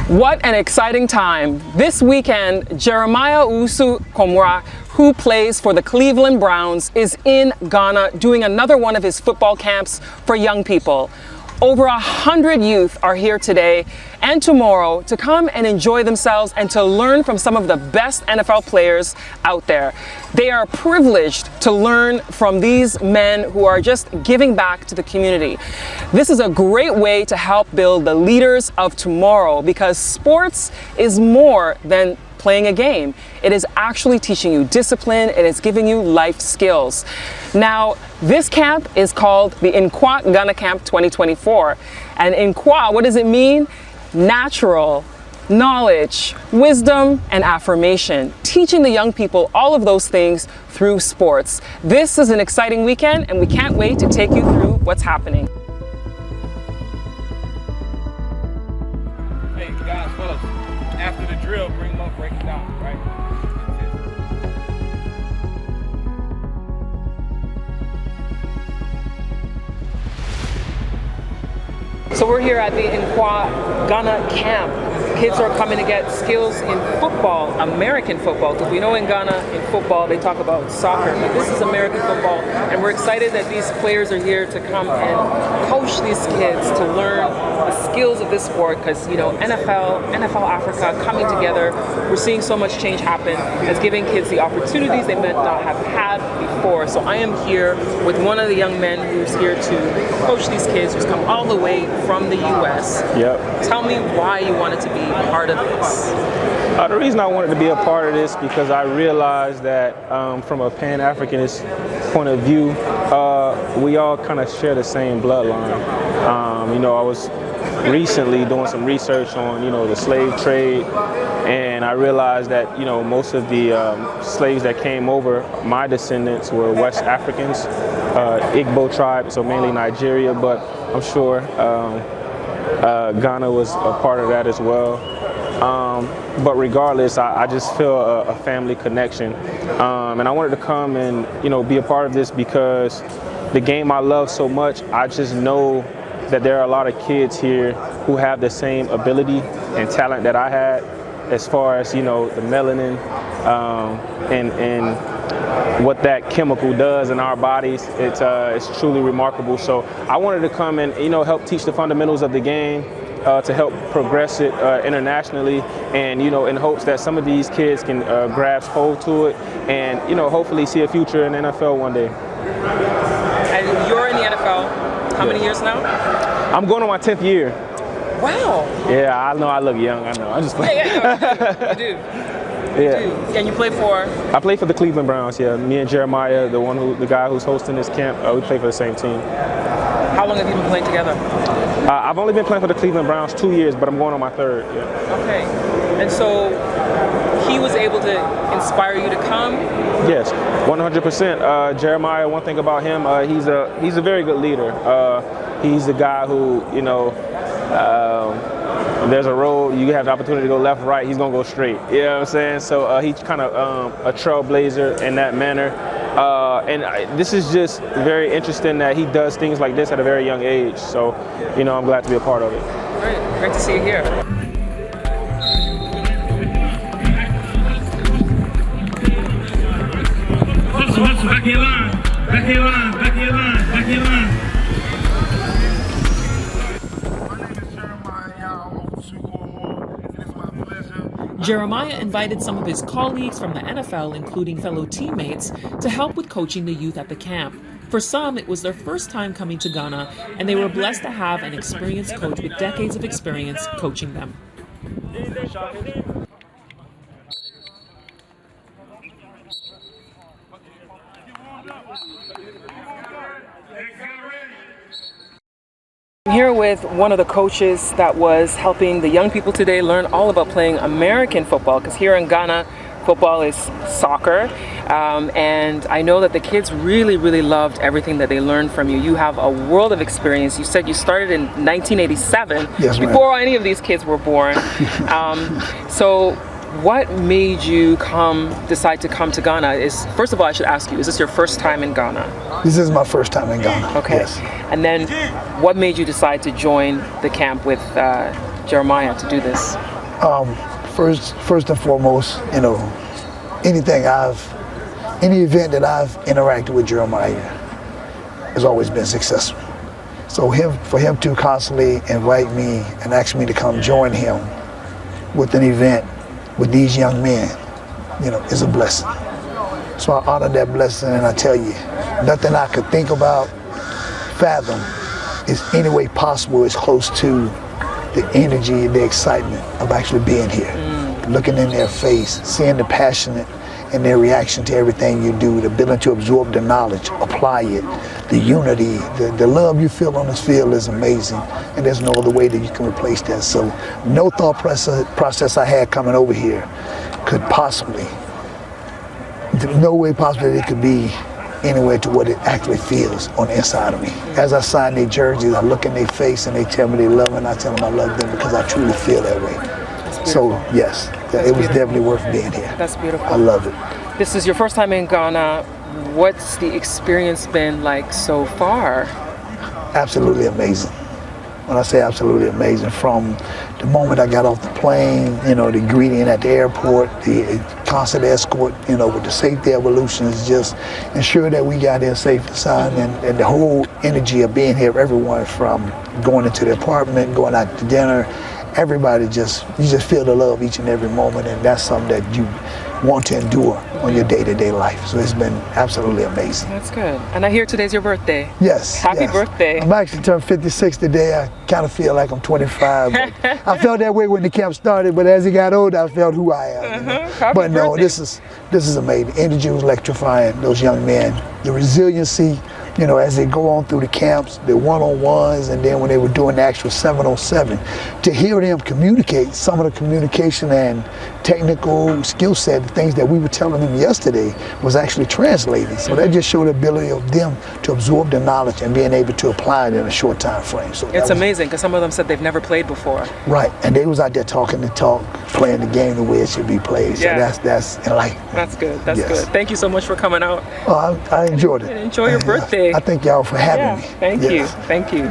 What an exciting time. This weekend, Jeremiah Owusu-Koromoah, who plays for the Cleveland Browns, is in Ghana doing another one of his football camps for young people. Over 100 youth are here today and tomorrow to come and enjoy themselves and to learn from some of the best NFL players out there. They are privileged to learn from these men who are just giving back to the community. This is a great way to help build the leaders of tomorrow, because sports is more than playing a game. It is actually teaching you discipline. It is giving you life skills. Now, this camp is called the Nkwa Ghana Camp 2024. And Nkwa, what does it mean? Natural, knowledge, wisdom, and affirmation. Teaching the young people all of those things through sports. This is an exciting weekend, and we can't wait to take you through what's happening. Hey guys, fellas, after the drill, bring them up, break it down, right? So we're here at the Nkwa Ghana camp. Kids are coming to get skills in football, American football, because we know in Ghana, in football, they talk about soccer, but this is American football, and we're excited that these players are here to come and coach these kids to learn the skills of this sport, because, you know, NFL Africa coming together, we're seeing so much change happen. It's giving kids the opportunities they might not have had before. So I am here with one of the young men who's here to coach these kids, who's come all the way from the U.S. Yep. Tell me why you wanted to be part of this. The reason I wanted to be a part of this because I realized that from a Pan-Africanist point of view, we all kind of share the same bloodline. You know, I was recently doing some research on, you know, the slave trade, and I realized that, you know, most of the slaves that came over, my descendants were West Africans, Igbo tribe, so mainly Nigeria, but I'm sure Ghana was a part of that as well. But regardless, I just feel a family connection, and I wanted to come and, you know, be a part of this because the game I love so much. I just know that there are a lot of kids here who have the same ability and talent that I had, as far as, you know, the melanin and what that chemical does in our bodies. It's truly remarkable. So I wanted to come and, you know, help teach the fundamentals of the game, to help progress it internationally, and, you know, in hopes that some of these kids can grasp hold to it and, you know, hopefully see a future in the NFL one day. And you're in the NFL how many years now? I'm going on my 10th year. Wow. Yeah, I know I look young. I know. I'm just playing. Yeah, you do. Yeah. And you play for? I play for the Cleveland Browns. Yeah, me and Jeremiah, the guy who's hosting this camp, we play for the same team. How long have you been playing together? I've only been playing for the Cleveland Browns 2 years, but I'm going on my 3rd. Yeah. Okay. And so he was able to inspire you to come? Yes, 100%. Jeremiah, one thing about him, he's a very good leader. He's the guy who, you know, there's a road, you have the opportunity to go left, right, he's gonna go straight. You know what I'm saying? So he's kind of a trailblazer in that manner. And this is just very interesting that he does things like this at a very young age. So, you know, I'm glad to be a part of it. Great to see you here. Back in line, back in line, back in line, back in line. My name is Jeremiah Owusu-Koromoah, and it's my pleasure. Jeremiah invited some of his colleagues from the NFL, including fellow teammates, to help with coaching the youth at the camp. For some, it was their first time coming to Ghana, and they were blessed to have an experienced coach with decades of experience coaching them. I'm here with one of the coaches that was helping the young people today learn all about playing American football, because here in Ghana, football is soccer, and I know that the kids really loved everything that they learned from you. You have a world of experience. You said you started in 1987, yes, before any of these kids were born. So what made you decide to come to Ghana? First of all, I should ask you, is this your first time in Ghana? This is my first time in Ghana. Okay. Yes. And then what made you decide to join the camp with Jeremiah to do this? First and foremost, any event that I've interacted with Jeremiah has always been successful. So for him to constantly invite me and ask me to come join him with an event with these young men, is a blessing. So I honor that blessing, and I tell you, nothing I could think about, fathom, is any way possible is close to the energy, the excitement of actually being here. Looking in their face, seeing the passion and their reaction to everything you do, the ability to absorb the knowledge, apply it, the unity, the love you feel on this field is amazing, and there's no other way that you can replace that. So no thought process I had coming over here could possibly, there's no way possible that it could be anywhere to what it actually feels on the inside of me. As I sign their jerseys, I look in their face and they tell me they love me, and I tell them I love them because I truly feel that way. So yes, it was definitely worth being here. That's beautiful. I love it. This is your first time in Ghana. What's the experience been like so far? Absolutely amazing. When I say absolutely amazing, from the moment I got off the plane, the greeting at the airport, the constant escort, with the safety evolutions, just ensure that we got there safe and sound, and the whole energy of being here, everyone from going into the apartment, going out to dinner, everybody you just feel the love each and every moment, and that's something that you want to endure on your day-to-day life. So it's been absolutely amazing. That's good. And I hear today's your birthday. Yes. Happy birthday. I'm actually turned 56 today. I kind of feel like I'm 25. But I felt that way when the camp started, but as it got older, I felt who I am. But no, this is amazing. The energy was electrifying. Those young men, the resiliency, as they go on through the camps, the one-on-ones, and then when they were doing the actual 7-on-7, to hear them communicate, some of the communication and technical skill set, the things that we were telling them yesterday was actually translating. So that just showed the ability of them to absorb the knowledge and being able to apply it in a short time frame. So it's amazing because some of them said they've never played before. Right, and they was out there talking the talk, playing the game the way it should be played. So that's enlightening. That's good. That's good. Thank you so much for coming out. Oh, I enjoyed it. Enjoy your birthday. I thank y'all for having me. Thank you. Thank you.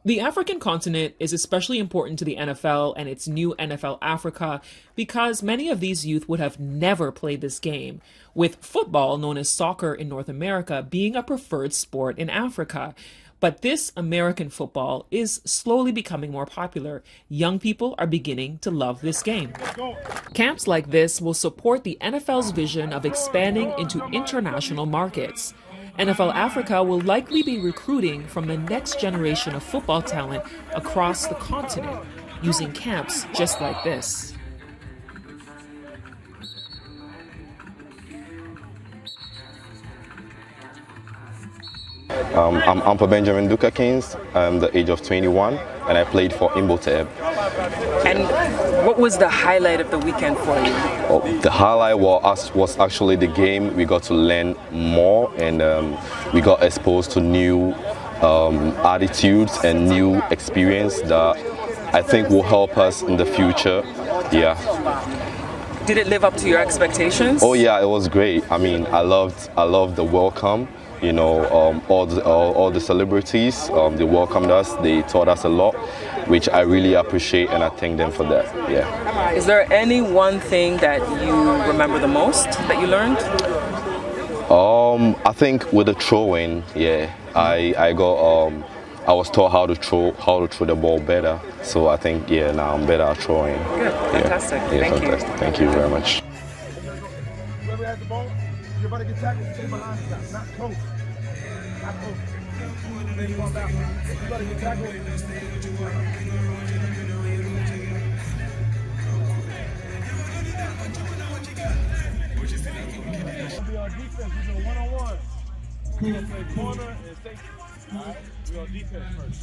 The African continent is especially important to the NFL and its new NFL Africa because many of these youth would have never played this game, with football, known as soccer in North America, being a preferred sport in Africa. But this American football is slowly becoming more popular. Young people are beginning to love this game. Camps like this will support the NFL's vision of expanding into international markets. NFL Africa will likely be recruiting from the next generation of football talent across the continent, using camps just like this. I'm Ampa Benjamin Duka Kings. I'm the age of 21, and I played for Imboteb. And what was the highlight of the weekend for you? The highlight was actually the game. We got to learn more, and we got exposed to new attitudes and new experience that I think will help us in the future. Yeah. Did it live up to your expectations? Oh yeah, it was great. I mean, I loved the welcome. All the celebrities, they welcomed us, they taught us a lot, which I really appreciate, and I thank them for that. Yeah. Is there any one thing that you remember the most that you learned? I think with the throwing, yeah, I was taught how to throw the ball better. So I think now I'm better at throwing. Good, fantastic. Yeah, fantastic. Thank you very much. Whoever has the ball, you're about to get tackled, stay behind the not close. Not close. You're about to get tackled. Be on defense, we go one-on-one. We're going to play corner and safety. All right? We're on defense first.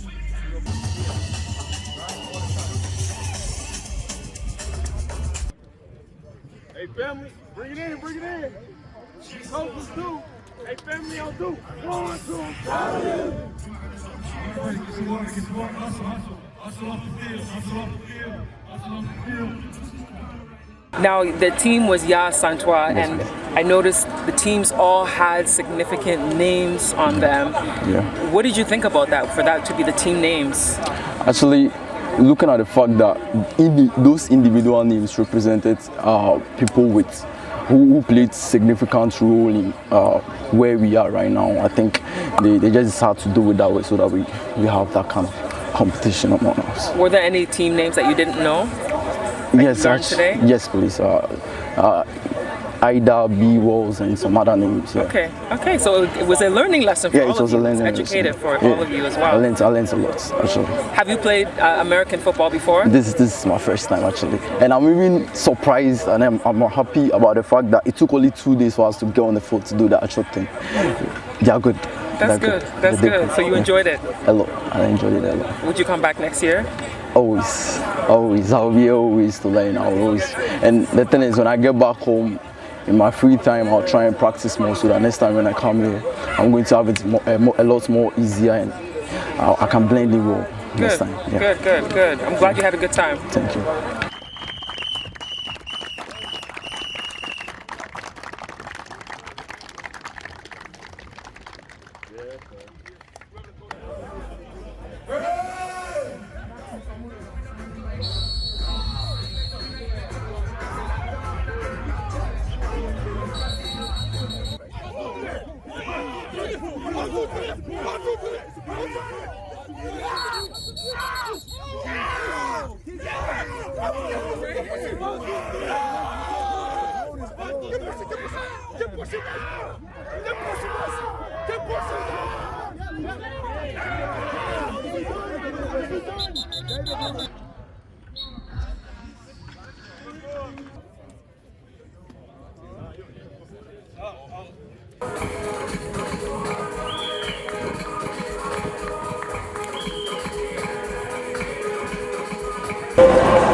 Hey, family, bring it in, bring it in. Coaches do. Hey, family, on do. 1, 2, 3. Everybody get to work, hustle, hustle. Hustle off the field, hustle off the field, hustle off the field. Now, the team was Ya Santua, and I noticed the teams all had significant names on them. Yeah. What did you think about that, for that to be the team names? Actually, looking at the fact that those individual names represented people with who played significant role in where we are right now, I think they just had to do it that way so that we have that kind of competition among us. Were there any team names that you didn't know? Yes, today? yes, please. Ida, B Walls, and some other names. Yeah. Okay. So it was a learning lesson for all of you. It was a learning educated lesson for all of you as well. I learned a lot, actually. Have you played American football before? This is my first time, actually, and I'm even surprised, and I'm happy about the fact that it took only 2 days for us to get on the field to do the actual thing. They are good. That's good. So you enjoyed it? A lot. I enjoyed it a lot. Would you come back next year? Always. I'll be always to learn. And the thing is, when I get back home, in my free time, I'll try and practice more so that next time when I come here, I'm going to have it a lot more easier, and I can blend it well next time. Yeah. Good. I'm glad you had a good time. Thank you.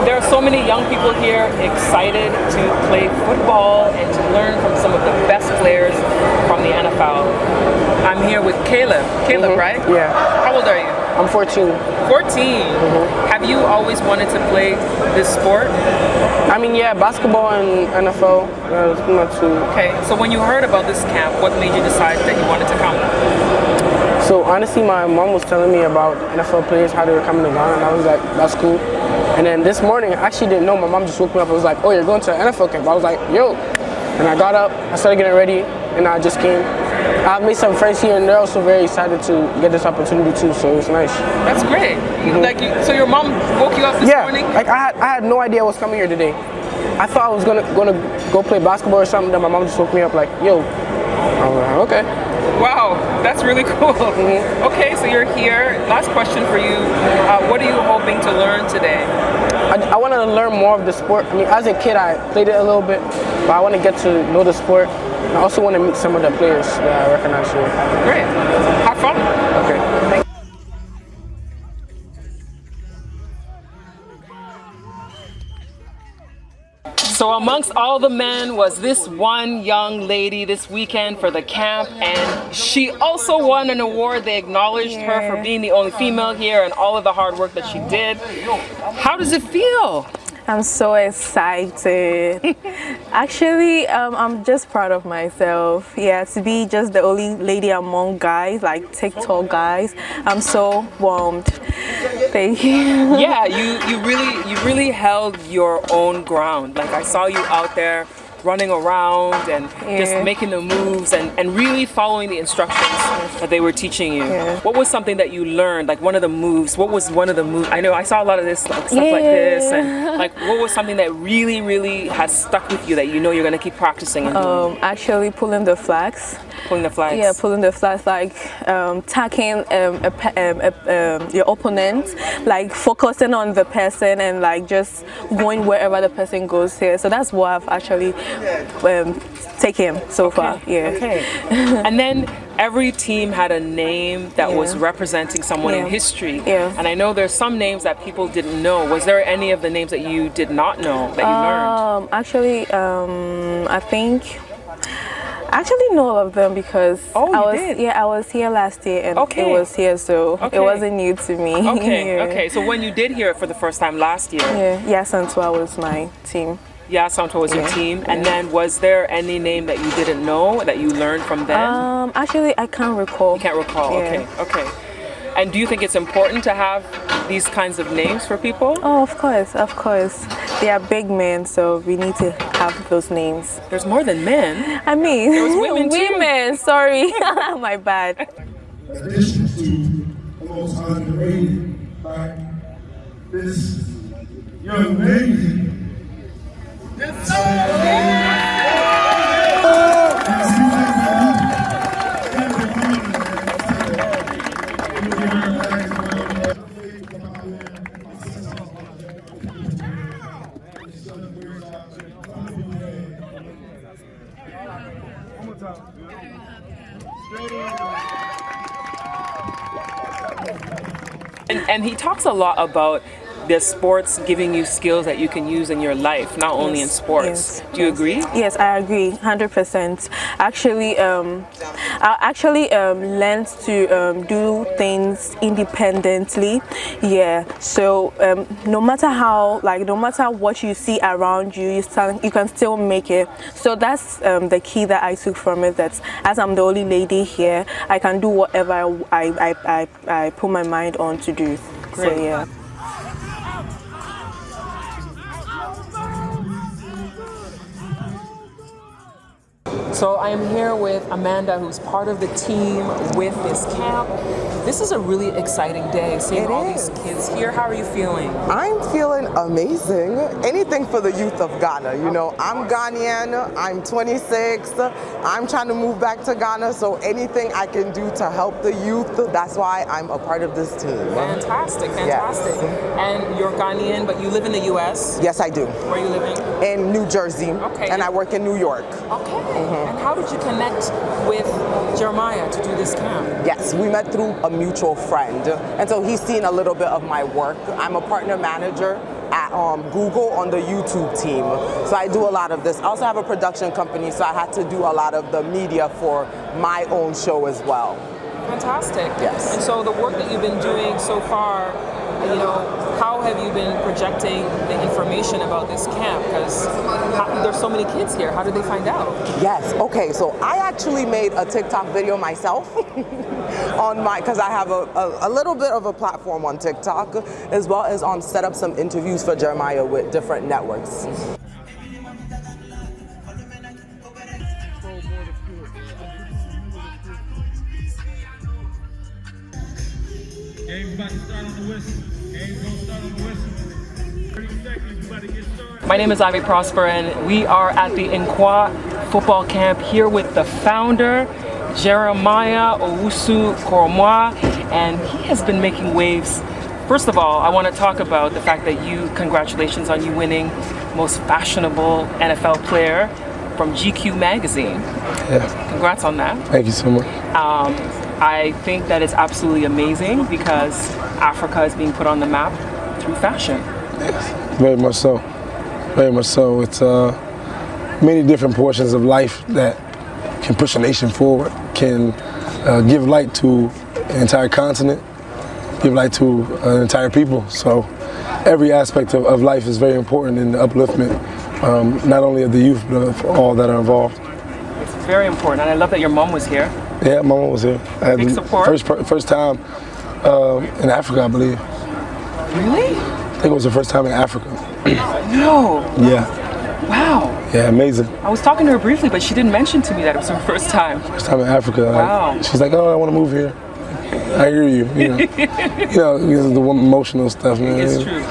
There are so many young people here excited to play football and to learn from some of the best players from the NFL. I'm here with Caleb. Caleb, right? Yeah. How old are you? I'm 14. 14? Have you always wanted to play this sport? I mean, yeah, basketball and NFL. Not too. Okay, so when you heard about this camp, what made you decide that you wanted to come? So honestly, my mom was telling me about NFL players, how they were coming to Ghana, and I was like, that's cool. And then this morning, I actually didn't know. My mom just woke me up and was like, oh, you're going to an NFL camp. I was like, yo. And I got up, I started getting ready, and I just came. I've made some friends here, and they're also very excited to get this opportunity too, so it's nice. That's great. So your mom woke you up this morning? Yeah, like I had no idea I was coming here today. I thought I was gonna go play basketball or something, then my mom just woke me up like, yo. I was like, okay. Wow, that's really cool. Okay, so you're here. Last question for you. What are you hoping to learn today? I want to learn more of the sport. I mean, as a kid, I played it a little bit, but I want to get to know the sport. I also want to meet some of the players that I recognize here. Great. Have fun. Okay. So amongst all the men was this one young lady this weekend for the camp, and she also won an award. They acknowledged her for being the only female here and all of the hard work that she did. How does it feel? I'm so excited. Actually, I'm just proud of myself. Yeah, to be just the only lady among guys, like TikTok guys. I'm so warmed. Thank you. Yeah, you really held your own ground. Like, I saw you out there running around and just making the moves and really following the instructions that they were teaching you. What was something that you learned, like one of the moves? What was one of the moves? I know I saw a lot of this stuff like this, and like what was something that really has stuck with you that you know you're going to keep practicing and doing? Actually pulling the flags. Pulling the flags? Yeah, pulling the flags, like tackling your opponent, like focusing on the person and like just going wherever the person goes here. So that's what I've actually taken so far. Yeah. Okay. And then every team had a name that was representing someone in history. Yeah. And I know there's some names that people didn't know. Was there any of the names that you did not know that you learned? Actually, I actually know all of them because I was here last year and it was here, so it wasn't new to me. Okay. So when you did hear it for the first time last year, Santua was my team. Yeah, Santo was your team. And then was there any name that you didn't know that you learned from them? Actually, I can't recall. You can't recall, okay, okay. And do you think it's important to have these kinds of names for people? Oh, of course, of course. They are big men, so we need to have those names. There's more than men. I mean, there was women too. Women, sorry. My bad. In addition to the most underrated, right? This young lady. Yes, sir! And he talks a lot about the sports giving you skills that you can use in your life, not only in sports. Do you agree? Yes, I agree, 100%. Actually, I actually learned to do things independently. Yeah. So no matter how, no matter what you see around you, you can still make it. So that's the key that I took from it. That as I'm the only lady here, I can do whatever I put my mind on to do. Great. So yeah. So I am here with Amanda, who's part of the team with this camp. This is a really exciting day, seeing all these kids here. How are you feeling? I'm feeling amazing. Anything for the youth of Ghana. You know, I'm Ghanaian, I'm 26, I'm trying to move back to Ghana, so anything I can do to help the youth, that's why I'm a part of this team. Fantastic, fantastic. Yes. And you're Ghanaian, but you live in the U.S.? Yes, I do. Where are you living? In New Jersey. Okay. And I work in New York. Okay. And how did you connect with Jeremiah to do this camp? Yes, we met through a mutual friend. And so he's seen a little bit of my work. I'm a partner manager at Google on the YouTube team. So I do a lot of this. I also have a production company, so I had to do a lot of the media for my own show as well. Fantastic. Yes. And so the work that you've been doing so far, you know, how have you been projecting the information about this camp? Because there's so many kids here. How did they find out? Yes. Okay. So I actually made a TikTok video myself on because I have a little bit of a platform on TikTok, as well as set up some interviews for Jeremiah with different networks. Game's about to start on the whistle. Game's gonna start on the whistle. 30 seconds, about to get started. My name is Ivy Prosper, and we are at the Nkwa football camp here with the founder, Jeremiah Owusu-Koromoah, and he has been making waves. First of all, I want to talk about the fact that congratulations on you winning most fashionable NFL player from GQ magazine. Yeah. Congrats on that. Thank you so much. I think that it's absolutely amazing because Africa is being put on the map through fashion. Yes, very much so. Very much so. It's many different portions of life that can push a nation forward, can give light to an entire continent, give light to an entire people. So every aspect of life is very important in the upliftment, not only of the youth, but of all that are involved. It's very important, and I love that your mom was here. Yeah, my mom was here. I had Big support. First time in Africa, I believe. Really? I think it was the first time in Africa. No. Yeah. Wow. Yeah, amazing. I was talking to her briefly, but she didn't mention to me that it was her first time. First time in Africa. Wow. She's like, oh, I want to move here. I hear you. You know, the emotional stuff, man. It's true.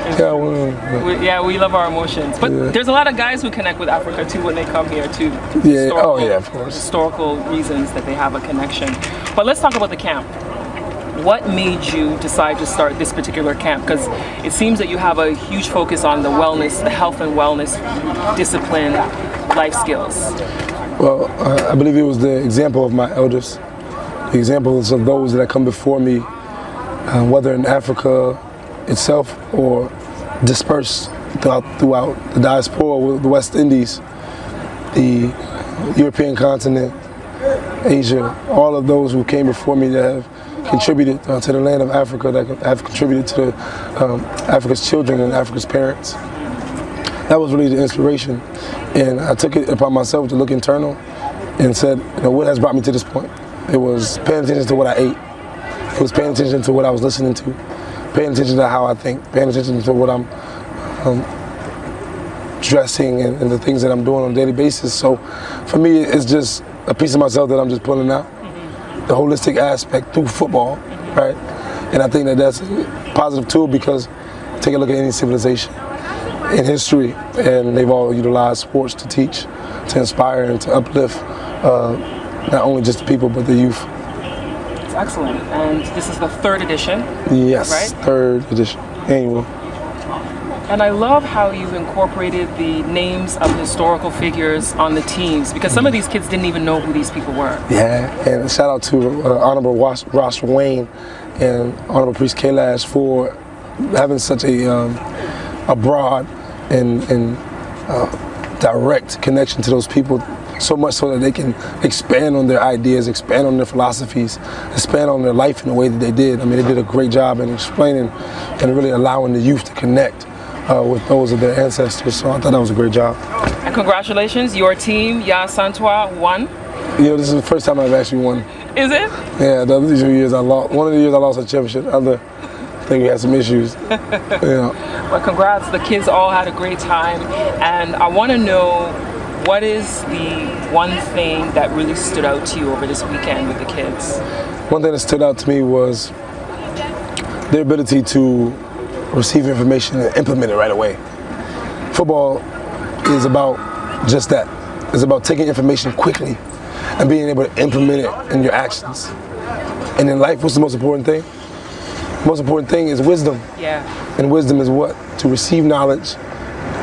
We love our emotions. But there's a lot of guys who connect with Africa too when they come here too. Yeah. Oh yeah, of course. Historical reasons that they have a connection. But let's talk about the camp. What made you decide to start this particular camp? Because it seems that you have a huge focus on the wellness, the health and wellness discipline, life skills. Well, I believe it was the example of my elders. The examples of those that come before me, whether in Africa itself or dispersed throughout the diaspora, the West Indies, the European continent, Asia, all of those who came before me that have contributed to the land of Africa, that have contributed to Africa's children and Africa's parents. that was really the inspiration. And I took it upon myself to look internal and said, you know, what has brought me to this point? It was paying attention to what I ate. It was paying attention to what I was listening to, paying attention to how I think, paying attention to what I'm dressing and the things that I'm doing on a daily basis. So for me, it's just a piece of myself that I'm just pulling out, the holistic aspect through football, right? And I think that that's a positive tool because take a look at any civilization in history, and they've all utilized sports to teach, to inspire, and to uplift not only just the people, but the youth. It's excellent. And this is the 3rd edition. Yes, right? 3rd edition, annual. And I love how you've incorporated the names of historical figures on the teams, because some of these kids didn't even know who these people were. Yeah, and shout out to Honorable Ross Wayne and Honorable Priest Kailash for having such a broad and direct connection to those people, so much so that they can expand on their ideas, expand on their philosophies, expand on their life in the way that they did. I mean, they did a great job in explaining and really allowing the youth to connect with those of their ancestors. So I thought that was a great job. And congratulations, your team, Ya Santua, won. You know, this is the first time I've actually won. Is it? Yeah, the other 2 years I lost. One of the years I lost a championship. The other, I think we had some issues. Yeah. Well, congrats. The kids all had a great time. And I want to know, what is the one thing that really stood out to you over this weekend with the kids? One thing that stood out to me was their ability to receive information and implement it right away. Football is about just that. It's about taking information quickly and being able to implement it in your actions. And in life, what's the most important thing? The most important thing is wisdom. Yeah. And wisdom is what? To receive knowledge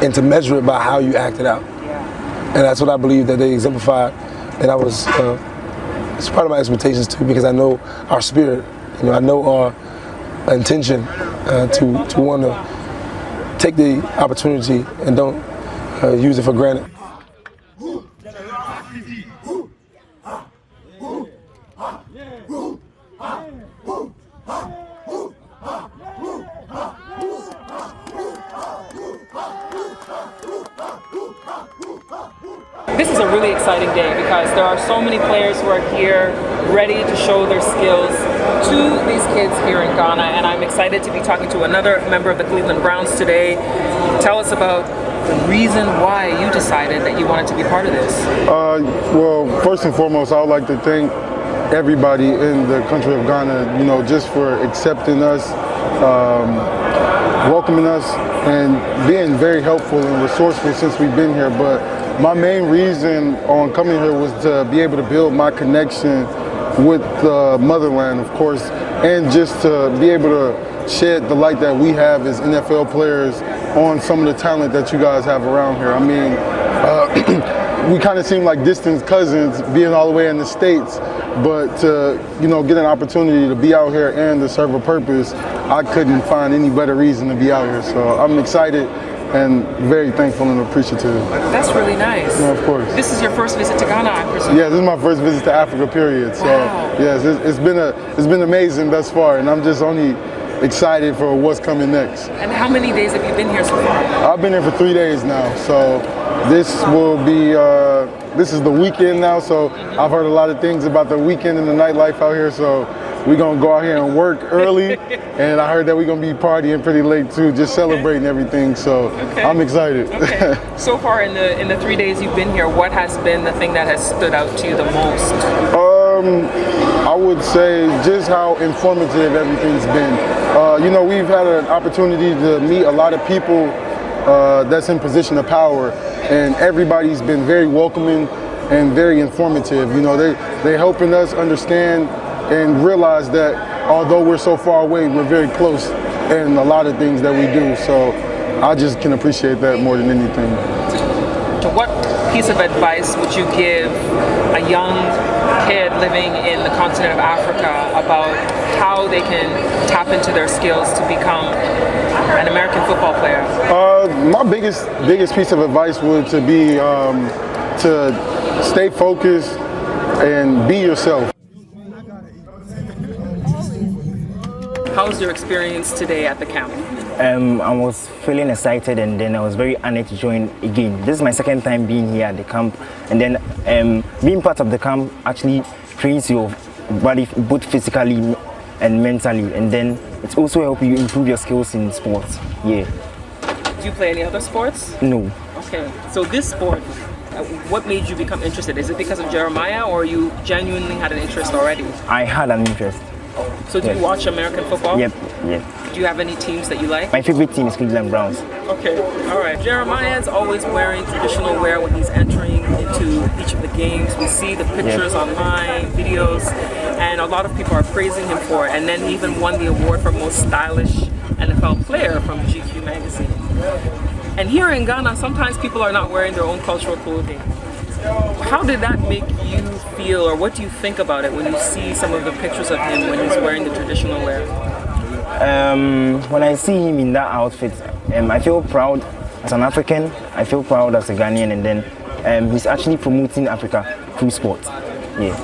and to measure it by how you act it out. Yeah. And that's what I believe that they exemplified. And I was, it's part of my expectations too, because I know our spirit, you know, I know our intention to want to take the opportunity and don't use it for granted. This is a really exciting day because there are so many players who are here ready to show their skills to these kids here in Ghana, and I'm excited to be talking to another member of the Cleveland Browns today. Tell us about the reason why you decided that you wanted to be part of this. Well, first and foremost, I would like to thank everybody in the country of Ghana, you know, just for accepting us, welcoming us, and being very helpful and resourceful since we've been here. But my main reason on coming here was to be able to build my connection with the motherland, of course, and just to be able to shed the light that we have as NFL players on some of the talent that you guys have around here. I mean, we kind of seem like distant cousins being all the way in the States, but to, you know, get an opportunity to be out here and to serve a purpose, I couldn't find any better reason to be out here. So I'm excited and very thankful and appreciative. That's really nice. No, of course. This is your first visit to Ghana, I presume? Yeah, this is my first visit to Africa, period. So, wow. Yes, it's been amazing thus far, and I'm just only excited for what's coming next. And how many days have you been here so far? I've been here for 3 days now, so this will be, this is the weekend now, so I've heard a lot of things about the weekend and the nightlife out here, so we're gonna go out here and work early, and I heard that we're gonna be partying pretty late too, just celebrating everything, so okay. I'm excited. Okay. So far in the 3 days you've been here, what has been the thing that has stood out to you the most? I would say just how informative everything's been. You know, we've had an opportunity to meet a lot of people that's in position of power, and everybody's been very welcoming and very informative. You know, they're helping us understand and realize that although we're so far away, we're very close in a lot of things that we do. So I just can appreciate that more than anything. So what piece of advice would you give a young kid living in the continent of Africa about how they can tap into their skills to become an American football player? My biggest piece of advice would to be to stay focused and be yourself. How was your experience today at the camp? I was feeling excited, and then I was very honored to join again. This is my second time being here at the camp, and then being part of the camp actually trains your body both physically and mentally, and then it also helps you improve your skills in sports. Yeah. Do you play any other sports? No. Okay, so this sport, what made you become interested? Is it because of Jeremiah, or you genuinely had an interest already? I had an interest. So do you watch American football? Yep, yep. Do you have any teams that you like? My favorite team is Cleveland Browns. Okay, all right. Jeremiah is always wearing traditional wear when he's entering into each of the games. We see the pictures online, videos, and a lot of people are praising him for it. And then he even won the award for most stylish NFL player from GQ magazine. And here in Ghana, sometimes people are not wearing their own cultural clothing. How did that make you feel, or what do you think about it when you see some of the pictures of him when he's wearing the traditional wear? When I see him in that outfit, I feel proud as an African, I feel proud as a Ghanaian, and then he's actually promoting Africa through sport. Yeah.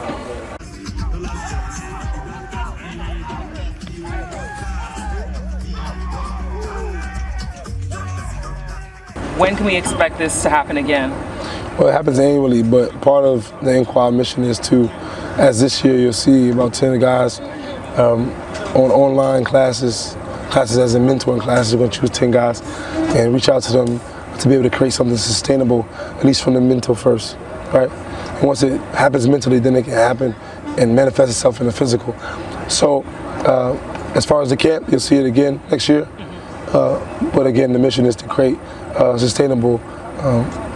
When can we expect this to happen again? Well, it happens annually, but part of the Inquire mission is to, as this year you'll see about 10 guys on online classes as in mentoring classes. We're going to choose 10 guys and reach out to them to be able to create something sustainable, at least from the mental first, right? And once it happens mentally, then it can happen and manifest itself in the physical. So as far as the camp, you'll see it again next year. But again, the mission is to create sustainable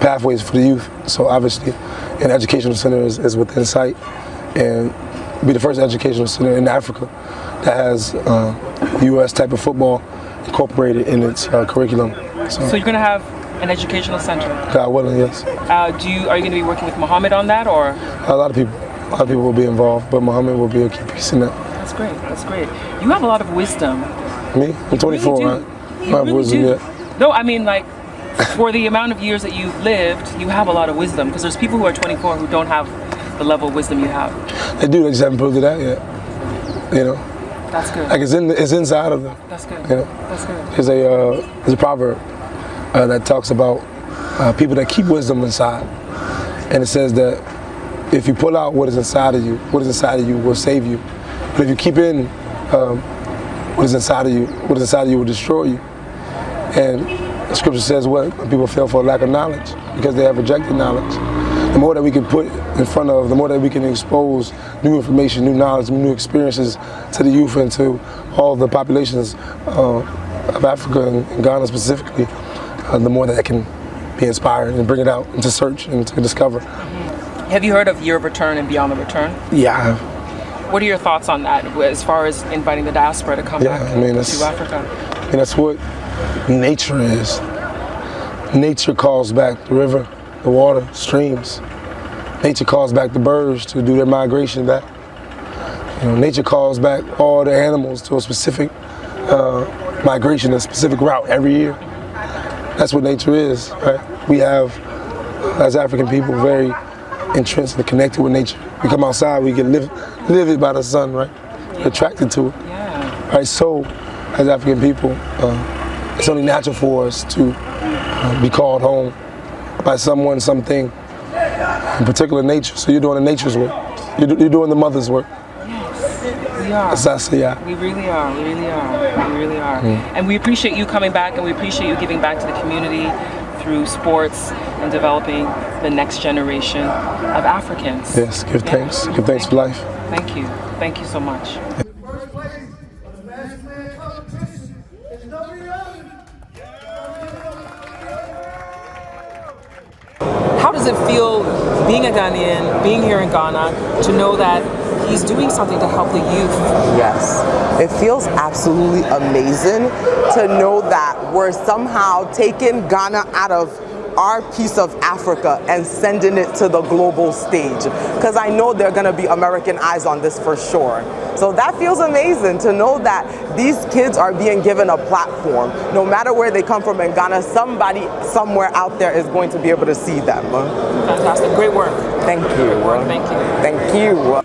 pathways for the youth. So obviously, an educational center is within sight, and be the first educational center in Africa that has U.S. type of football incorporated in its curriculum. So you're going to have an educational center? God willing, yes. Are you going to be working with Mohammed on that, or? A lot of people will be involved, but Mohammed will be a key piece in that. That's great. That's great. You have a lot of wisdom. Me? I'm 24, you really right? You really do. No, I mean, like, for the amount of years that you've lived, you have a lot of wisdom, because there's people who are 24 who don't have the level of wisdom you have. They do, they just haven't proved it out yet. You know? That's good. Like it's inside of them. That's good. You know? That's good. There's a proverb that talks about people that keep wisdom inside. And it says that if you pull out what is inside of you will save you. But if you keep in what is inside of you will destroy you. And the scripture says what? People fail for lack of knowledge because they have rejected knowledge. The more that we can put in front of, the more that we can expose new information, new knowledge, new experiences to the youth and to all the populations of Africa and Ghana specifically, the more that can be inspired and bring it out and to search and to discover. Mm-hmm. Have you heard of Year of Return and Beyond the Return? Yeah, I have. What are your thoughts on that as far as inviting the diaspora to come back to Africa? I mean, that's what nature is. Nature calls back the river, the water, streams. Nature calls back the birds to do their migration back. You know, nature calls back all the animals to a specific migration, a specific route every year. That's what nature is, right? We have, as African people, very intrinsically connected with nature. We come outside, we get livid by the sun, right? We're attracted to it. Yeah. Right, so as African people, it's only natural for us to be called home by someone, something, in particular nature. So you're doing the nature's work. You're doing the mother's work. Yes, we are. Exactly, yeah. We really are, we really are, we really are. And we appreciate you coming back, and we appreciate you giving back to the community through sports and developing the next generation of Africans. Yes, give thanks. Give thanks for life. Thank you. Thank you so much. How does it feel being a Ghanaian, being here in Ghana, to know that he's doing something to help the youth? Yes, it feels absolutely amazing to know that we're somehow taking Ghana out of our piece of Africa and sending it to the global stage, because I know there are going to be American eyes on this for sure. So that feels amazing to know that these kids are being given a platform. No matter where they come from in Ghana, somebody somewhere out there is going to be able to see them. Fantastic. Great work. Thank you. Great work. Thank you. Thank you.